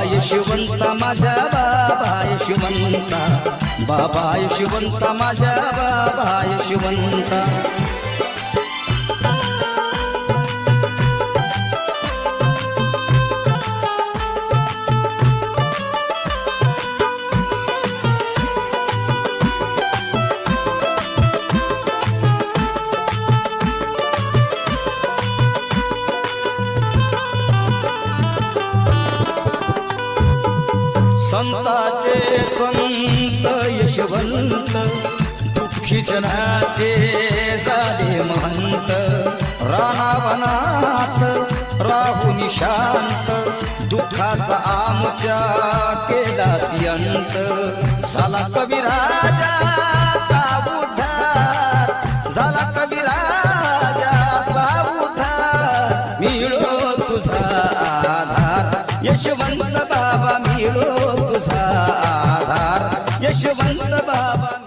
यशवंता माझ्या बाबा यशवंता, बाबा यशवंता माझ्या बाबा यशवंता. संताचे संत यशवंत, दुःखी जनाचे झाले महंत. रानावनात राहून शांत, दुःखाचा आमच्या केलासी अंत. झाला कविराजाचा उद्धार, झाला कविराजाचा उद्धार. मिळो तुझा आधार यशवंत बाबा, मिळो तुझा आधार यशवंत बाबा.